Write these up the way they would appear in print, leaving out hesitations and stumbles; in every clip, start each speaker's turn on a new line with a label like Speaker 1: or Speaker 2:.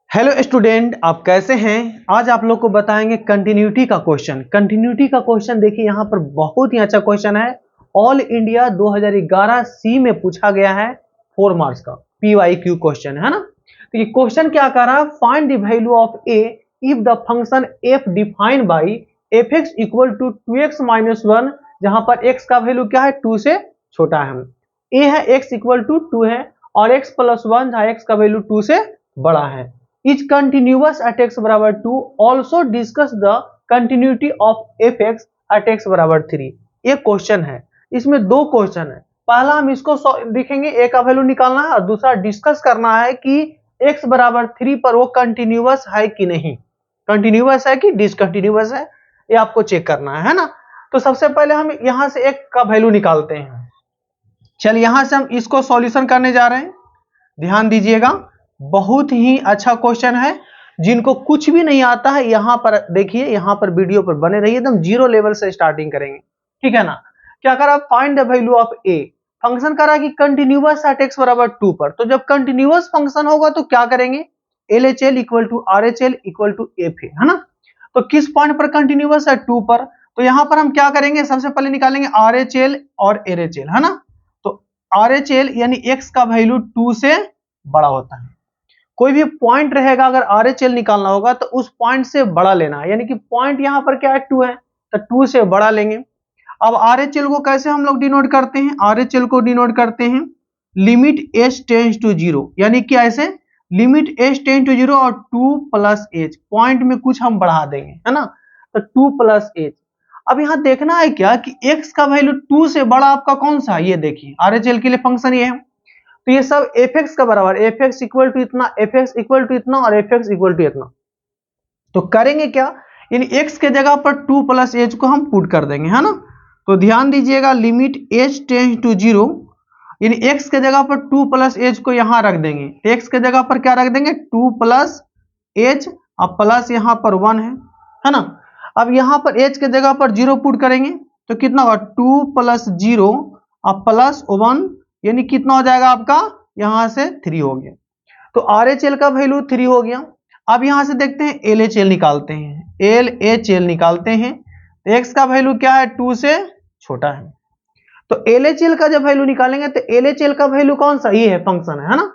Speaker 1: Hello student, आप कैसे हैं। आज आप लोग को बताएंगे कंटिन्यूटी का क्वेश्चन। कंटिन्यूटी का क्वेश्चन देखिए, यहाँ पर बहुत ही अच्छा क्वेश्चन है। ऑल इंडिया 2011 सी में पूछा गया है 4 मार्क्स का PYQ क्वेश्चन है ना। तो ये क्वेश्चन क्या कर रहा है, find the value of a if the function f defined by fx equal to 2x minus 1, जहां पर x का वैल्यू क्या है 2 से छोटा है। a है x इक्वल टू 2 है और x प्लस 1 जहां x का वैल्यू 2 से बड़ा है। इज कंटिन्यूअस एट x बराबर 2, also discuss the continuity of fx at x बराबर 3। ये क्वेश्चन है, इसमें दो क्वेश्चन है। पहला हम इसको देखेंगे, a का वैल्यू निकालना है और दूसरा डिस्कस करना है कि x बराबर 3 पर वो कंटिन्यूअस है कि नहीं, कंटिन्यूअस है कि डिसकंटिन्यूअस है, ये आपको चेक करना है ना। तो सबसे पहले हम यहां से x का वैल्यू निकालते हैं। चलिए यहां से हम इसको सॉल्यूशन करने जा रहे हैं। ध्यान दीजिएगा, बहुत ही अच्छा क्वेश्चन है। जिनको कुछ भी नहीं आता है यहां पर देखिए, यहां पर वीडियो पर बने रहिए, एकदम जीरो लेवल से स्टार्टिंग करेंगे, ठीक है ना। क्या करा, find the value of A. Function करा कि कंटिन्यूअस एट x बराबर 2 पर। तो जब कंटिन्यूअस फंक्शन होगा तो क्या करेंगे, LHL equal to RHL equal to f है ना। तो किस पॉइंट पर कंटिन्यूअस है 2 पर, तो यहां पर हम क्या करेंगे, सबसे पहले निकालेंगे RHL और LHL है ना। तो RHL यानी x का वैल्यू 2 से बड़ा होता है। कोई भी पॉइंट रहेगा, अगर RHL निकालना होगा तो उस पॉइंट से बड़ा लेना है, यानी कि पॉइंट यहां पर क्या है 2 है, तो 2 से बड़ा लेंगे। अब RHL को कैसे हम लोग डिनोट करते हैं, RHL को डिनोट करते हैं लिमिट h टेंड्स टू 0, यानी कि ऐसे लिमिट h टेंड्स टू 0 और 2 प्लस h, पॉइंट में कुछ हम बढ़ा देंगे है ना, तो 2 प्लस h। अब यहां देखना है क्या कि x का वैल्यू 2 से बड़ा आपका कौन सा है, ये देखिए RHL के लिए फंक्शन ये है। तो ये सब fx का बराबर, fx इक्वल टू इतना, fx इक्वल टू इतना और fx इक्वल टू इतना। तो करेंगे क्या, यानी x के जगह पर 2 प्लस h को हम पुट कर देंगे है ना। तो ध्यान दीजिएगा, लिमिट h टेंड्स टू 0, यानी x के जगह पर 2 प्लस h को यहां रख देंगे। x के जगह पर क्या रख देंगे, 2 प्लस h, अब प्लस यहां पर 1 है ना। अब यहां पर h के जगह पर 0 पुट करेंगे तो कितना होगा, 2 प्लस 0 अब प्लस 1, यानी कितना हो जाएगा आपका, यहां से 3 हो गया। तो RHL का वैल्यू 3 हो गया। अब यहां से देखते हैं LHL निकालते हैं, LHL निकालते हैं। तो x का वैल्यू क्या है, 2 से छोटा है। तो LHL का जब वैल्यू निकालेंगे तो LHL का वैल्यू कौन सा, ये है फंक्शन है ना।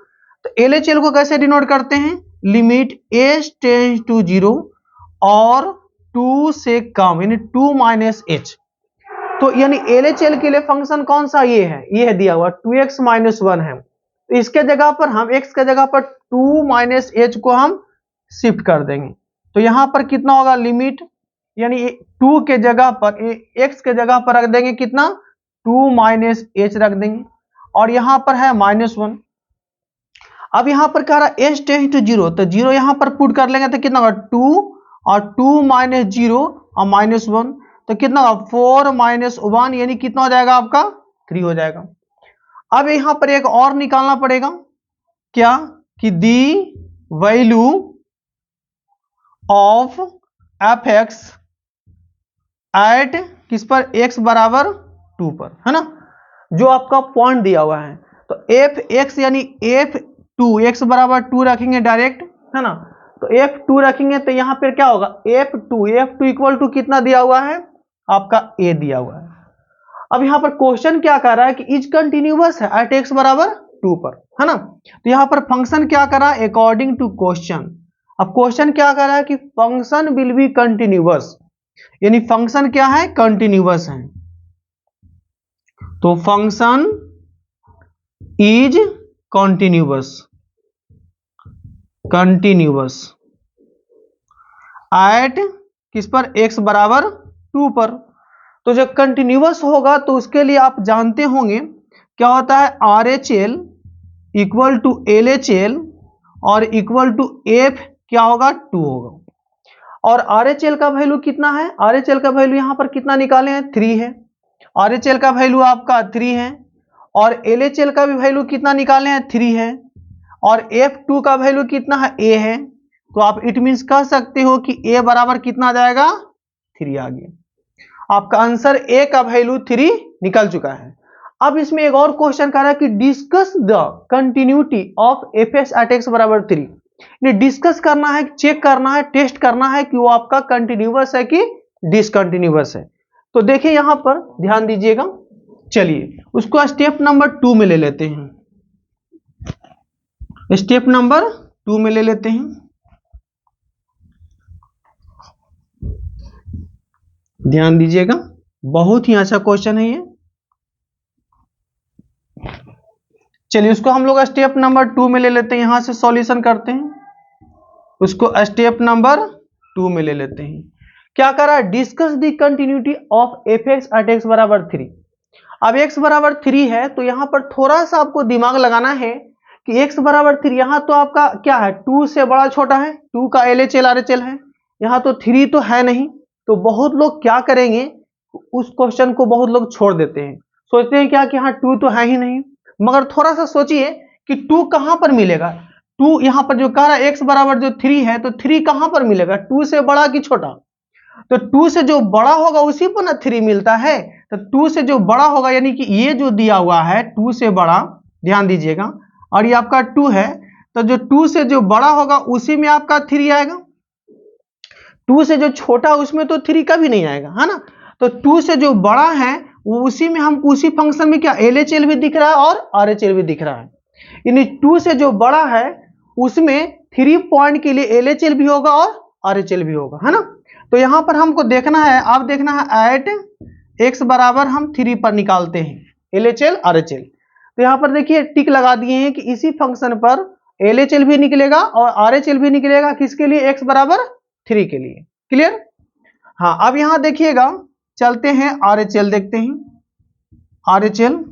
Speaker 1: तो LHL को कैसे डिनोट करते हैं, लिमिट h टेंड्स टू 0 और 2 से कम, यानी 2 माइनस h। तो यानी LHL के लिए फंक्शन कौन सा, ये है दिया हुआ 2x माइनस 1 है। तो इसके जगह पर हम x के जगह पर 2 माइनस h को हम शिफ्ट कर देंगे। तो यहां पर कितना होगा, लिमिट यानी 2 के जगह पर x के जगह पर रख देंगे कितना, 2 माइनस h रख देंगे और यहां पर है माइनस 1। अब यहां पर कह रहा h टेंड्स टू 0, तो 0 यहां पर पुट कर लेंगे तो कितना होगा 2 और 2 माइनस 0 और माइनस 1, तो कितना होगा 4 माइनस 1, यानी कितना हो जाएगा आपका 3 हो जाएगा। अब यहां पर एक और निकालना पड़ेगा, क्या कि दी वैल्यू ऑफ fx एट किस पर, x बराबर 2 पर है ना, जो आपका पॉइंट दिया हुआ है। तो fx यानी f2, x बराबर 2 रखेंगे डायरेक्ट है ना। तो f2 रखेंगे तो यहां पर क्या होगा, f2 इक्वल टू कितना दिया हुआ है आपका, a दिया हुआ है। अब यहां पर क्वेश्चन क्या कर रहा है कि इज कंटिन्यूअस है एट x बराबर 2 पर है ना। तो यहां पर फंक्शन क्या कर रहा है, अकॉर्डिंग टू क्वेश्चन। अब क्वेश्चन क्या कर रहा है कि फंक्शन विल बी कंटिन्यूअस, यानी फंक्शन क्या है, कंटिन्यूअस है। तो फंक्शन इज कंटिन्यूअस एट किस पर, x बराबर 2 पर। तो जब कंटिन्यूअस होगा तो उसके लिए आप जानते होंगे क्या होता है, RHL इक्वल टू LHL और इक्वल टू f क्या होगा, 2 होगा। और RHL का वैल्यू कितना है, RHL का वैल्यू यहां पर कितना निकाले हैं, 3 है। RHL का वैल्यू आपका 3 है और LHL का भी वैल्यू कितना निकाले हैं, 3 है और f2 का वैल्यू कितना है, a है। तो आप इट मींस कह सकते हो कि a बराबर कितना आ जाएगा, 3 आ गया। आपका आंसर a का वैल्यू 3 निकल चुका है। अब इसमें एक और क्वेश्चन कर रहा है कि discuss the continuity of fx at x बराबर 3। डिस्कस करना है, चेक करना है, टेस्ट करना है कि वो आपका कंटिन्यूअस है कि डिसकंटिन्यूअस है। तो देखिए यहां पर ध्यान दीजिएगा। चलिए उसको स्टेप नंबर 2 में ले लेते हैं। स्टेप नंबर 2 में ले लेते हैं। ध्यान दीजिएगा, बहुत ही अच्छा क्वेश्चन है ये। चलिए उसको हम लोग स्टेप नंबर 2 में ले लेते हैं, यहां से सॉल्यूशन करते हैं। उसको स्टेप नंबर 2 में ले लेते हैं। क्या कर रहा है? Discuss the continuity of f x at x बराबर 3। अब x बराबर 3 है तो यहां पर थोड़ा सा आपको दिमाग लगाना है कि x बराबर 3, यहां तो आपका क्या है, 2 से बड़ा छोटा है, 2 का LHL RHL है, यहां तो 3 तो है नहीं। तो बहुत लोग क्या करेंगे, उस क्वेश्चन को बहुत लोग छोड़ देते हैं, सोचते हैं क्या कि हाँ 2 तो है ही नहीं। मगर थोड़ा सा सोचिए कि 2 कहां पर मिलेगा। 2 यहां पर जो कह रहा है x बराबर जो 3 है, तो 3 कहां पर मिलेगा, 2 से बड़ा कि छोटा। तो 2 से जो बड़ा होगा उसी पर ना 3 मिलता है। तो 2 से जो बड़ा होगा, यानी कि ये जो दिया हुआ है 2 से बड़ा, ध्यान दीजिएगा, और ये आपका 2 है, तो जो 2 से जो बड़ा होगा उसी में आपका 3 आएगा। 2 से जो छोटा उसमें तो 3 कभी नहीं आएगा, है ना। तो 2 से जो बड़ा है वो उसी में हमको उसी फंक्शन में क्या LHL भी दिख रहा है और RHL भी दिख रहा है। यानी 2 से जो बड़ा है उसमें 3 पॉइंट के लिए LHL भी होगा और RHL भी होगा, है ना। तो यहां पर हमको देखना है, आप देखना है एट x बराबर हम 3 पर निकालते हैं LHL RHL। तो यहां पर देखिए टिक लगा दिए हैं कि इसी फंक्शन पर LHL भी निकलेगा और RHL भी निकलेगा, किसके लिए, x बराबर 3 के लिए। क्लियर। हाँ अब यहां देखिएगा, चलते हैं RHL देखते हैं। RHL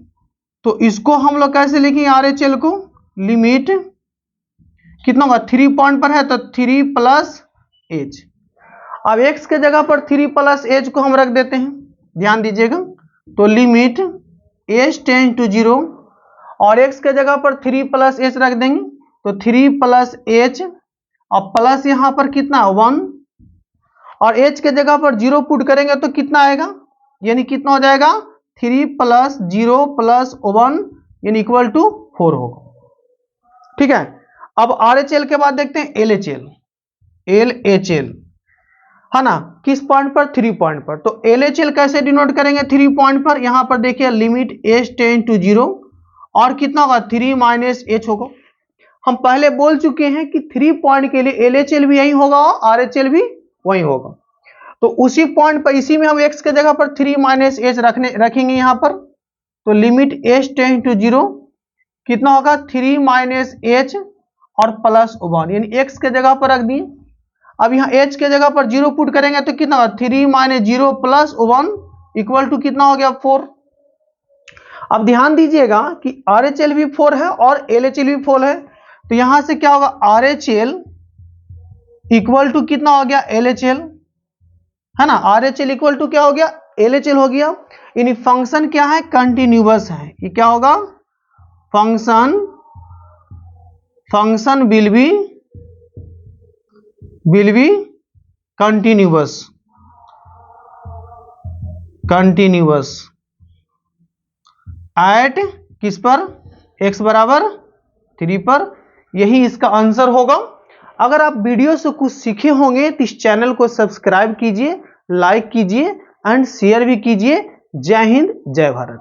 Speaker 1: तो इसको हम लोग कैसे लिखेंगे, RHL को लिमिट कितना होगा, 3 पॉइंट पर है तो 3 प्लस एच। अब x के जगह पर 3 प्लस एच को हम रख देते हैं, ध्यान दीजिएगा। तो लिमिट h टेंड टू 0 और x के जगह पर 3 प्लस एच रख देंगे, तो 3 प्लस एच और प्लस यहां पर कितना 1 और h के जगह पर 0 पुट करेंगे तो कितना आएगा, यानी कितना हो जाएगा 3 प्लस 0 प्लस 1 यानी इक्वल टू 4 होगा। ठीक है। अब RHL के बाद देखते हैं LHL है ना, किस पॉइंट पर, 3 पॉइंट पर। तो LHL कैसे डिनोट करेंगे 3 पॉइंट पर, यहां पर देखिए लिमिट h टेंड टू 0 और कितना होगा 3 माइनस एच होगा। हम पहले बोल चुके हैं कि 3 पॉइंट के लिए LHL भी यही होगा और RHL भी वही होगा। तो उसी पॉइंट पर इसी में हम x के जगह पर 3 माइनस एच रखेंगे यहां पर। तो लिमिट h टेंड टू 0 कितना होगा 3 माइनस एच और प्लस 1, यानी x के जगह पर रख दिए। अब यहाँ h के जगह पर 0 पुट करेंगे तो कितना होगा 3 माइनस 0 प्लस 1 इक्वल टू कितना हो गया 4। अब ध्यान दीजिएगा कि RHL भी 4 है और LHL भी 4 है, तो यहां से क्या होगा RHL इक्वल टू कितना हो गया LHL, है ना। RHL इक्वल टू क्या हो गया LHL हो गया। यानी फंक्शन क्या है, कंटिन्यूअस है। ये क्या होगा, function will be continuous at किस पर, x बराबर 3 पर। यही इसका आंसर होगा। अगर आप वीडियो से कुछ सीखे होंगे तो इस चैनल को सब्सक्राइब कीजिए, लाइक कीजिए एंड शेयर भी कीजिए। जय हिंद, जय भारत।